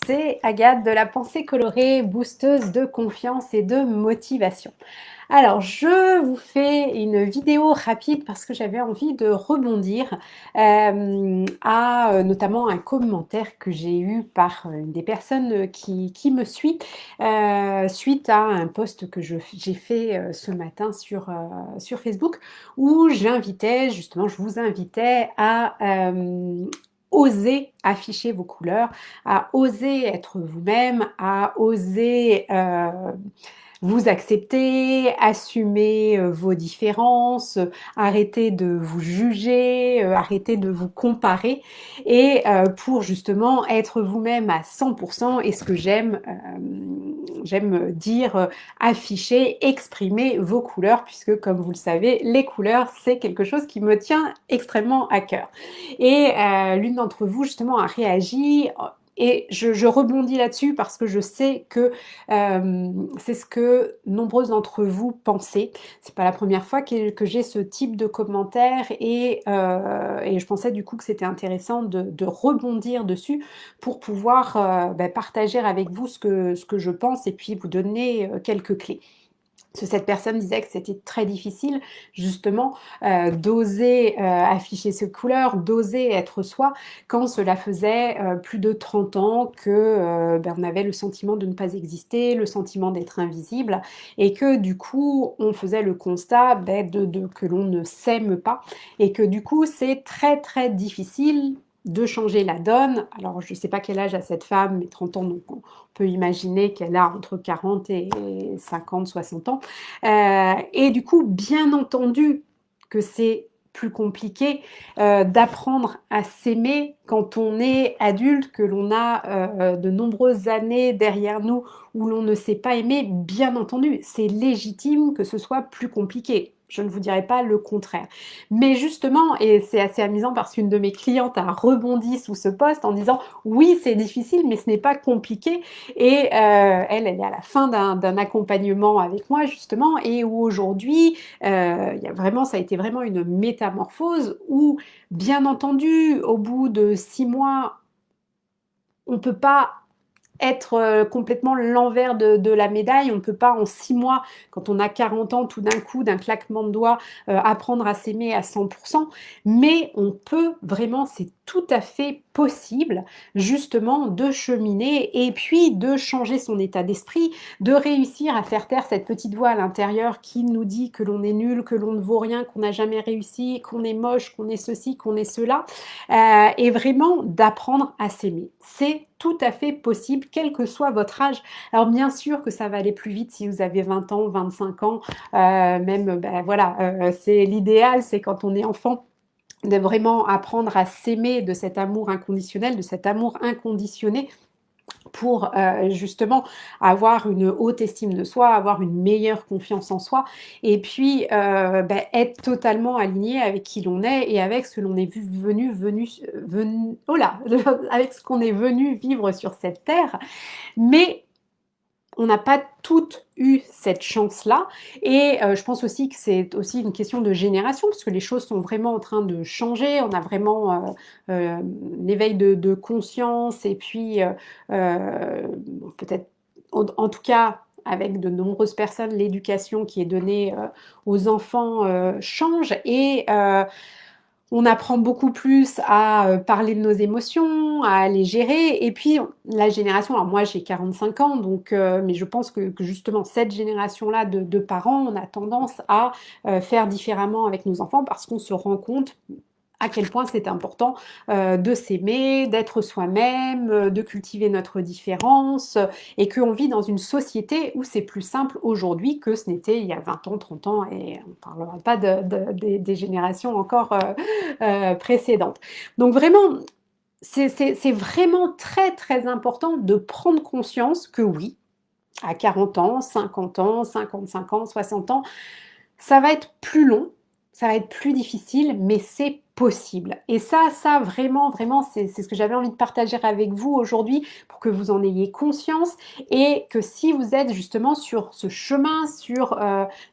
c'est Agathe de la pensée colorée, boosteuse de confiance et de motivation. Alors, je vous fais une vidéo rapide parce que j'avais envie de rebondir à notamment un commentaire que j'ai eu par une des personnes qui me suit suite à un post que j'ai fait ce matin sur Facebook où j'invitais, justement, je vous invitais à oser afficher vos couleurs, à oser être vous-même, à oser vous accepter, assumer vos différences, arrêter de vous juger, arrêter de vous comparer et pour justement être vous-même à 100%. Et ce que j'aime dire, afficher, exprimer vos couleurs, puisque comme vous le savez, les couleurs, c'est quelque chose qui me tient extrêmement à cœur. Et l'une d'entre vous justement a réagi. Et je rebondis là-dessus parce que je sais que c'est ce que nombreuses d'entre vous pensez. C'est pas la première fois que j'ai ce type de commentaire et je pensais du coup que c'était intéressant de rebondir dessus pour pouvoir partager avec vous ce que je pense et puis vous donner quelques clés. Parce que cette personne disait que c'était très difficile justement d'oser afficher ses couleurs, d'oser être soi quand cela faisait plus de 30 ans que on avait le sentiment de ne pas exister, le sentiment d'être invisible et que du coup on faisait le constat que l'on ne s'aime pas et que du coup c'est très très difficile de changer la donne. Alors je ne sais pas quel âge a cette femme, mais 30 ans, donc on peut imaginer qu'elle a entre 40 et 50, 60 ans. Et du coup, bien entendu que c'est plus compliqué d'apprendre à s'aimer quand on est adulte, que l'on a de nombreuses années derrière nous où l'on ne s'est pas aimé. Bien entendu, c'est légitime que ce soit plus compliqué. Je ne vous dirai pas le contraire. Mais justement, et c'est assez amusant parce qu'une de mes clientes a rebondi sous ce post en disant oui, c'est difficile, mais ce n'est pas compliqué. Et elle est à la fin d'un accompagnement avec moi justement, et où aujourd'hui, ça a été vraiment une métamorphose où, bien entendu, au bout de 6 mois, on ne peut pas être complètement l'envers de la médaille. On ne peut pas en 6 mois, quand on a 40 ans, tout d'un coup, d'un claquement de doigts, apprendre à s'aimer à 100%. Mais on peut vraiment, c'est tout à fait possible, justement, de cheminer et puis de changer son état d'esprit, de réussir à faire taire cette petite voix à l'intérieur qui nous dit que l'on est nul, que l'on ne vaut rien, qu'on n'a jamais réussi, qu'on est moche, qu'on est ceci, qu'on est cela, et vraiment d'apprendre à s'aimer. C'est tout à fait possible, quel que soit votre âge. Alors bien sûr que ça va aller plus vite si vous avez 20 ans, 25 ans, c'est l'idéal, c'est quand on est enfant de vraiment apprendre à s'aimer de cet amour inconditionnel, de cet amour inconditionné pour justement avoir une haute estime de soi, avoir une meilleure confiance en soi et puis être totalement aligné avec qui l'on est et avec ce que l'on est avec ce qu'on est venu vivre sur cette terre. Mais on n'a pas toutes eu cette chance-là et je pense aussi que c'est aussi une question de génération parce que les choses sont vraiment en train de changer. On a vraiment l'éveil de conscience et puis peut-être, en tout cas, avec de nombreuses personnes, l'éducation qui est donnée aux enfants change et on apprend beaucoup plus à parler de nos émotions, à les gérer. Et puis, la génération, alors moi j'ai 45 ans, donc, mais je pense que justement, cette génération-là de parents, on a tendance à faire différemment avec nos enfants parce qu'on se rend compte à quel point c'est important de s'aimer, d'être soi-même, de cultiver notre différence, et qu'on vit dans une société où c'est plus simple aujourd'hui que ce n'était il y a 20 ans, 30 ans, et on ne parlera pas des générations encore précédentes. Donc vraiment, c'est vraiment très très important de prendre conscience que oui, à 40 ans, 50 ans, 55 ans, 60 ans, ça va être plus long, ça va être plus difficile, mais c'est possible. Et ça vraiment, vraiment, c'est ce que j'avais envie de partager avec vous aujourd'hui pour que vous en ayez conscience et que si vous êtes justement sur ce chemin, sur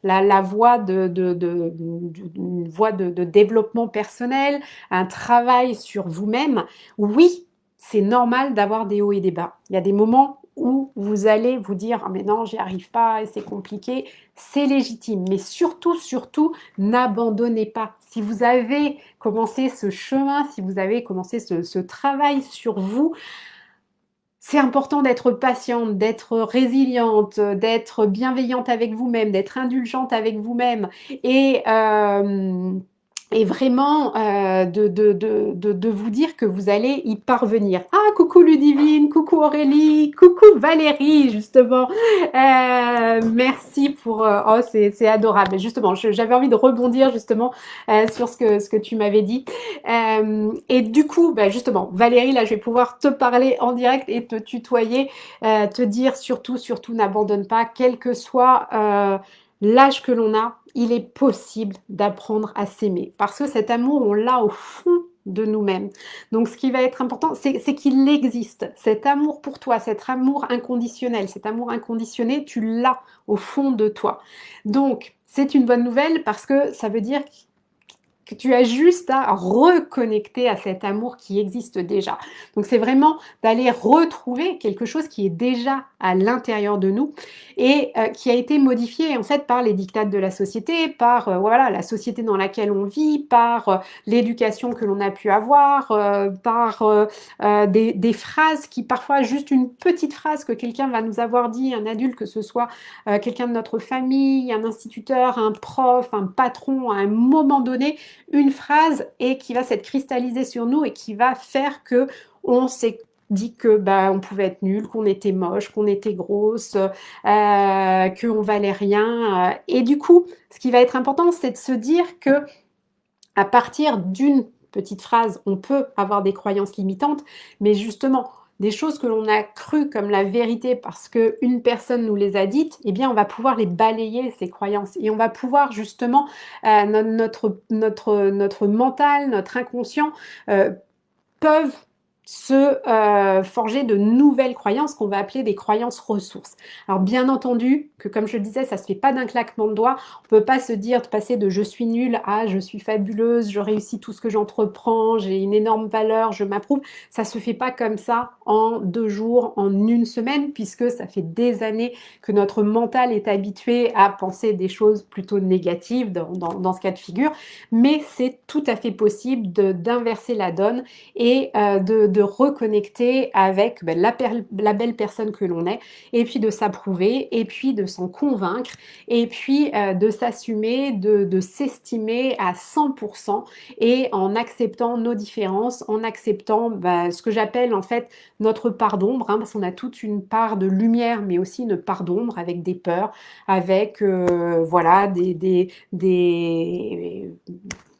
la voie une voie de développement personnel, un travail sur vous-même, oui, c'est normal d'avoir des hauts et des bas. Il y a des moments où vous allez vous dire: «Ah mais non, j'y arrive pas et c'est compliqué». C'est légitime, mais surtout, surtout, n'abandonnez pas. Si vous avez commencé ce chemin, si vous avez commencé ce travail sur vous, c'est important d'être patiente, d'être résiliente, d'être bienveillante avec vous-même, d'être indulgente avec vous-même et vraiment de vous dire que vous allez y parvenir. Ah, coucou Ludivine, coucou Aurélie, coucou Valérie, justement. Merci pour... oh, c'est adorable. Justement, j'avais envie de rebondir justement sur ce que tu m'avais dit. Et du coup, bah justement, Valérie, là, je vais pouvoir te parler en direct et te tutoyer, te dire surtout, surtout, n'abandonne pas, quel que soit l'âge que l'on a, il est possible d'apprendre à s'aimer. Parce que cet amour, on l'a au fond de nous-mêmes. Donc, ce qui va être important, c'est qu'il existe. Cet amour pour toi, cet amour inconditionnel, cet amour inconditionné, tu l'as au fond de toi. Donc, c'est une bonne nouvelle parce que ça veut dire que tu as juste à reconnecter à cet amour qui existe déjà. Donc c'est vraiment d'aller retrouver quelque chose qui est déjà à l'intérieur de nous et qui a été modifié en fait par les dictats de la société, par voilà la société dans laquelle on vit, par l'éducation que l'on a pu avoir, par des phrases qui parfois juste une petite phrase que quelqu'un va nous avoir dit, un adulte, que ce soit quelqu'un de notre famille, un instituteur, un prof, un patron, à un moment donné, une phrase et qui va s'être cristallisée sur nous et qui va faire que on s'est dit que bah on pouvait être nul, qu'on était moche, qu'on était grosse, qu'on valait rien. Et du coup, ce qui va être important, c'est de se dire que à partir d'une petite phrase, on peut avoir des croyances limitantes, mais justement, des choses que l'on a crues comme la vérité parce qu'une personne nous les a dites, eh bien, on va pouvoir les balayer, ces croyances, et on va pouvoir justement, notre mental, notre inconscient, peuvent se forger de nouvelles croyances qu'on va appeler des croyances ressources. Alors bien entendu que comme je le disais, ça se fait pas d'un claquement de doigts. On peut pas se dire de passer de je suis nulle à je suis fabuleuse, je réussis tout ce que j'entreprends, j'ai une énorme valeur, je m'approuve. Ça se fait pas comme ça en 2 jours, en une semaine, puisque ça fait des années que notre mental est habitué à penser des choses plutôt négatives dans ce cas de figure. Mais c'est tout à fait possible d'inverser la donne et de reconnecter avec ben, la belle personne que l'on est, et puis de s'approuver, et puis de s'en convaincre, et puis de s'assumer, de s'estimer à 100% et en acceptant nos différences, en acceptant ben, ce que j'appelle en fait notre part d'ombre, hein, parce qu'on a toute une part de lumière, mais aussi une part d'ombre avec des peurs, avec voilà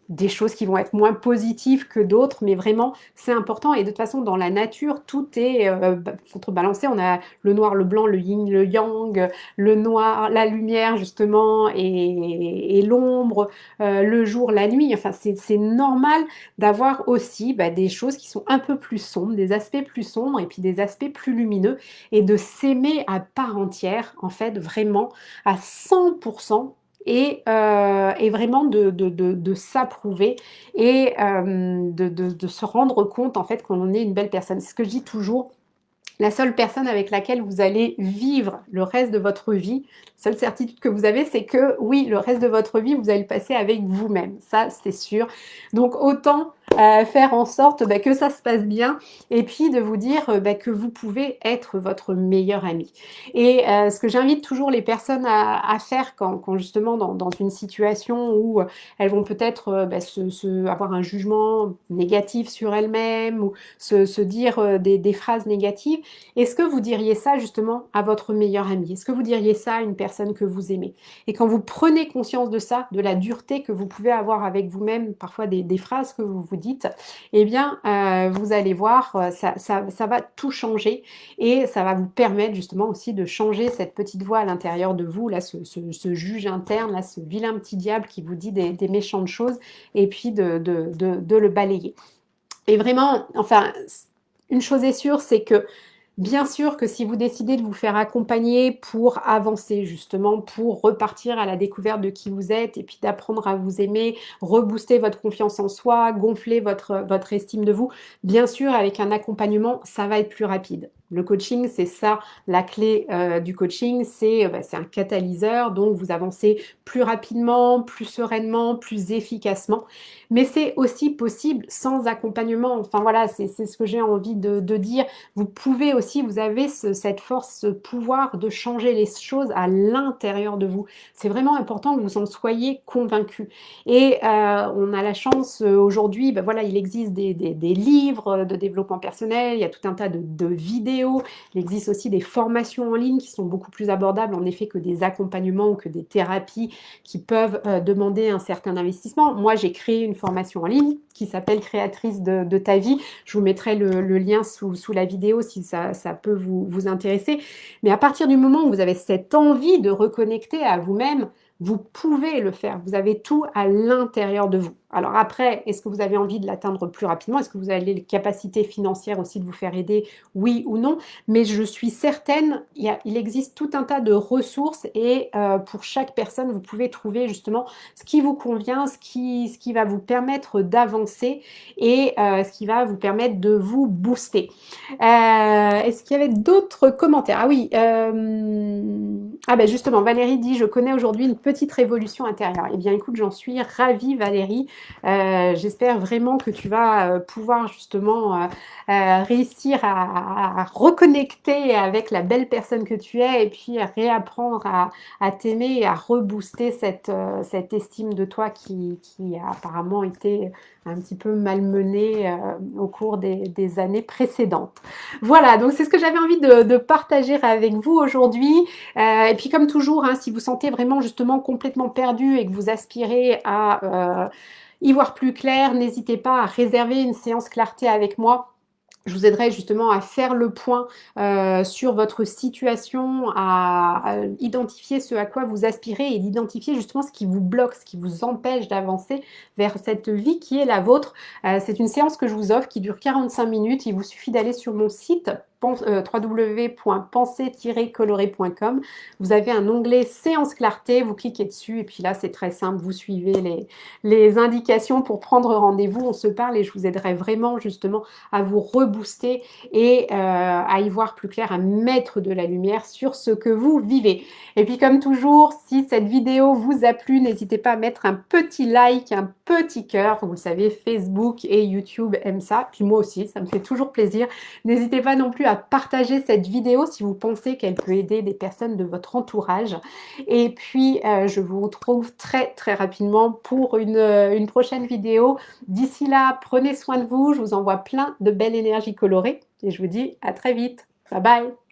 des choses qui vont être moins positives que d'autres, mais vraiment, c'est important. Et de toute façon, dans la nature, tout est contrebalancé. On a le noir, le blanc, le yin, le yang, le noir, la lumière, justement, et l'ombre, le jour, la nuit. Enfin, c'est normal d'avoir aussi bah, des choses qui sont un peu plus sombres, des aspects plus sombres, et puis des aspects plus lumineux, et de s'aimer à part entière, en fait, vraiment, à 100%, et vraiment de s'approuver et de se rendre compte en fait qu'on est une belle personne. C'est ce que je dis toujours. La seule personne avec laquelle vous allez vivre le reste de votre vie, la seule certitude que vous avez, c'est que oui, le reste de votre vie, vous allez le passer avec vous-même. Ça, c'est sûr. Donc, autant faire en sorte bah, que ça se passe bien et puis de vous dire bah, que vous pouvez être votre meilleur ami. Et ce que j'invite toujours les personnes à faire quand justement dans une situation où elles vont peut-être bah, avoir un jugement négatif sur elles-mêmes ou se dire des phrases négatives, est-ce que vous diriez ça justement à votre meilleur ami? Est-ce que vous diriez ça à une personne que vous aimez? Et quand vous prenez conscience de ça, de la dureté que vous pouvez avoir avec vous-même, parfois des phrases que vous vous dites, eh bien, vous allez voir, ça va tout changer et ça va vous permettre justement aussi de changer cette petite voix à l'intérieur de vous, là, ce juge interne, là, ce vilain petit diable qui vous dit des méchantes choses et puis de le balayer. Et vraiment, enfin, une chose est sûre, c'est que Bien sûr que si vous décidez de vous faire accompagner pour avancer justement, pour repartir à la découverte de qui vous êtes et puis d'apprendre à vous aimer, rebooster votre confiance en soi, gonfler votre estime de vous, bien sûr avec un accompagnement, ça va être plus rapide. Le coaching, c'est ça la clé du coaching, c'est un catalyseur, donc vous avancez plus rapidement, plus sereinement, plus efficacement. Mais c'est aussi possible sans accompagnement. Enfin voilà, c'est ce que j'ai envie de dire. Vous pouvez aussi, vous avez cette force, ce pouvoir de changer les choses à l'intérieur de vous. C'est vraiment important que vous en soyez convaincu. Et on a la chance aujourd'hui, ben voilà, il existe des livres de développement personnel, il y a tout un tas de vidéos, il existe aussi des formations en ligne qui sont beaucoup plus abordables en effet que des accompagnements ou que des thérapies qui peuvent demander un certain investissement. Moi, j'ai créé une formation en ligne qui s'appelle Créatrice de ta vie. Je vous mettrai le lien sous la vidéo si ça peut vous intéresser. Mais à partir du moment où vous avez cette envie de reconnecter à vous-même, vous pouvez le faire. Vous avez tout à l'intérieur de vous. Alors après, est-ce que vous avez envie de l'atteindre plus rapidement? Est-ce que vous avez les capacités financières aussi de vous faire aider? Oui ou non? Mais je suis certaine, il existe tout un tas de ressources et pour chaque personne, vous pouvez trouver justement ce qui vous convient, ce qui va vous permettre d'avancer et ce qui va vous permettre de vous booster. Est-ce qu'il y avait d'autres commentaires? Ah oui, ah ben justement, Valérie dit, je connais aujourd'hui une petite révolution intérieure. Eh bien écoute, j'en suis ravie Valérie. J'espère vraiment que tu vas pouvoir justement réussir à reconnecter avec la belle personne que tu es et puis à réapprendre à t'aimer et à rebooster cette estime de toi qui a apparemment été un petit peu malmenée au cours des années précédentes. Voilà, donc c'est ce que j'avais envie de partager avec vous aujourd'hui. Et puis comme toujours, hein, si vous sentez vraiment justement complètement perdu et que vous aspirez à y voir plus clair, n'hésitez pas à réserver une séance clarté avec moi. Je vous aiderai justement à faire le point sur votre situation, à identifier ce à quoi vous aspirez et d'identifier justement ce qui vous bloque, ce qui vous empêche d'avancer vers cette vie qui est la vôtre. C'est une séance que je vous offre qui dure 45 minutes. Il vous suffit d'aller sur mon site www.penser-coloré.com. Vous avez un onglet séance clarté, vous cliquez dessus et puis là c'est très simple, vous suivez les indications pour prendre rendez-vous, on se parle et je vous aiderai vraiment justement à vous rebooster et à y voir plus clair, à mettre de la lumière sur ce que vous vivez. Et puis comme toujours, si cette vidéo vous a plu, n'hésitez pas à mettre un petit like, un petit cœur, vous le savez, Facebook et YouTube aiment ça, puis moi aussi, ça me fait toujours plaisir. N'hésitez pas non plus à partager cette vidéo si vous pensez qu'elle peut aider des personnes de votre entourage. Et puis, je vous retrouve très très rapidement pour une prochaine vidéo. D'ici là, prenez soin de vous. Je vous envoie plein de belles énergies colorées et je vous dis à très vite. Bye bye!